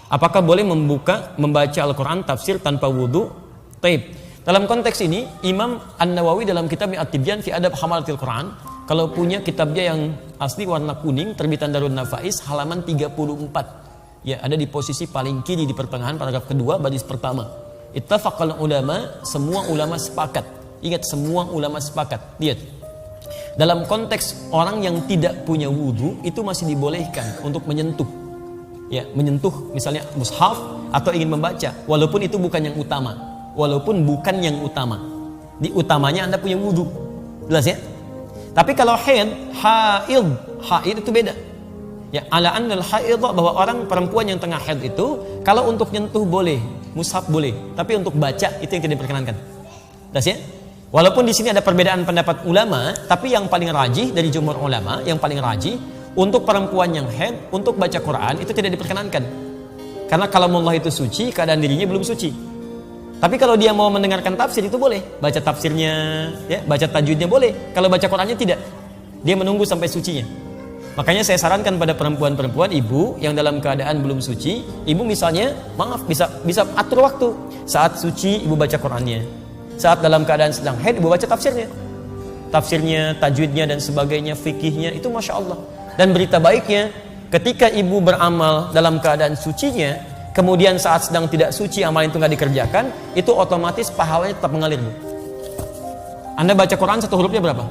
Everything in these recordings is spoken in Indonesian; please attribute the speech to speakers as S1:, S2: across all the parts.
S1: Apakah boleh membaca Al-Quran tafsir tanpa wudu? Taib. Dalam konteks ini, Imam An-Nawawi dalam kitabnya At-Tibyan fi Adab Hamalatil Quran, kalau punya kitabnya yang asli warna kuning, terbitan Darun Nafais, halaman 34. Ya, ada di posisi paling kiri di pertengahan paragraf kedua, baris pertama. Ittafaqal ulama, semua ulama sepakat. Ingat, semua ulama sepakat. Lihat. Dalam konteks orang yang tidak punya wudu, itu masih dibolehkan untuk menyentuh. Ya, menyentuh misalnya mushaf atau ingin membaca, walaupun itu bukan yang utama. Walaupun bukan yang utama. Di utamanya Anda punya wudu. Jelas ya? Tapi kalau haid itu beda. Ya, ala annal haid, bahwa orang perempuan yang tengah haid itu kalau untuk nyentuh boleh, mushaf boleh, tapi untuk baca itu yang tidak diperkenankan. Jelas ya? Walaupun di sini ada perbedaan pendapat ulama, tapi yang paling rajih dari jumhur ulama, yang paling rajih untuk perempuan yang haid, untuk baca Quran itu tidak diperkenankan. Karena kalamullah itu suci, keadaan dirinya belum suci. Tapi kalau dia mau mendengarkan tafsir itu boleh, baca tafsirnya, ya, baca tajwidnya boleh. Kalau baca Qurannya tidak, dia menunggu sampai sucinya. Makanya saya sarankan pada perempuan-perempuan, ibu yang dalam keadaan belum suci, ibu misalnya, bisa atur waktu. Saat suci ibu baca Qurannya, saat dalam keadaan sedang haid ibu baca tafsirnya, tajwidnya dan sebagainya, fikihnya, itu masya Allah. Dan berita baiknya, ketika ibu beramal dalam keadaan sucinya, kemudian saat sedang tidak suci amal itu nggak dikerjakan, itu otomatis pahalanya tetap mengalir, Bu. Anda baca Quran satu hurufnya berapa?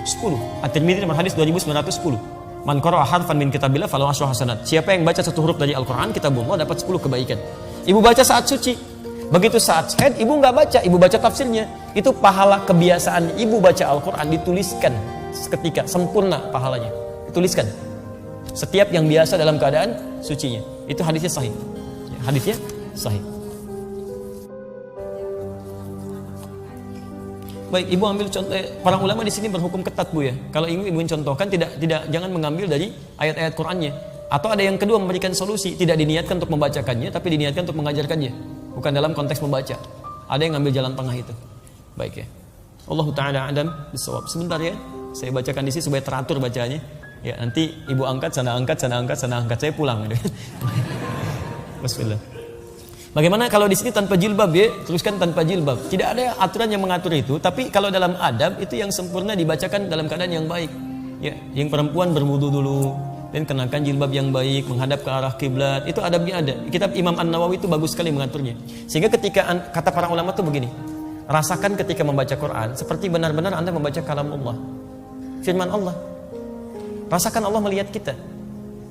S1: 10. At-Tirmidzi nomor hadis 2910. Man qara'a harfan min kitabillah falahu asyru hasanat. Siapa yang baca satu huruf dari Al-Quran, kitabullah, dapat 10 kebaikan. Ibu baca saat suci. Begitu saat haid, ibu nggak baca, ibu baca tafsirnya. Itu pahala kebiasaan ibu baca Al-Quran dituliskan seketika, sempurna pahalanya. Dituliskan. Setiap yang biasa dalam keadaan sucinya. Itu hadisnya sahih. Hadisnya sahih. Baik, ibu ambil contoh. Para ulama di sini berhukum ketat, Bu, ya. Kalau ibu contohkan, jangan mengambil dari ayat-ayat Qur'annya. Atau ada yang kedua, memberikan solusi, tidak diniatkan untuk membacakannya, tapi diniatkan untuk mengajarkannya, bukan dalam konteks membaca. Ada yang ngambil jalan tengah itu. Baik, ya. Allahu ta'ala a'lam bissawab. Sebentar, ya. Saya bacakan di sini supaya teratur bacanya. Ya, nanti ibu angkat, sana angkat, sana angkat, sana angkat, saya pulang. Bismillah. Bagaimana kalau di sini tanpa jilbab, ya? Teruskan tanpa jilbab. Tidak ada aturan yang mengatur itu, tapi kalau dalam adab itu yang sempurna dibacakan dalam keadaan yang baik. Ya, yang perempuan berwudu dulu dan kenakan jilbab yang baik, menghadap ke arah kiblat. Itu adabnya ada. Kitab Imam An-Nawawi itu bagus sekali mengaturnya. Sehingga ketika kata para ulama itu begini, rasakan ketika membaca Quran seperti benar-benar Anda membaca kalamullah, firman Allah. Rasakan Allah melihat kita.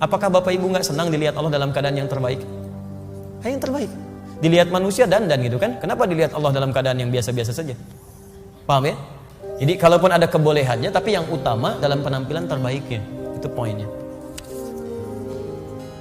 S1: Apakah Bapak Ibu nggak senang dilihat Allah dalam keadaan yang terbaik? Yang terbaik. Dilihat manusia dandan gitu kan? Kenapa dilihat Allah dalam keadaan yang biasa-biasa saja? Paham ya? Jadi kalaupun ada kebolehannya, tapi yang utama dalam penampilan terbaiknya. Itu poinnya.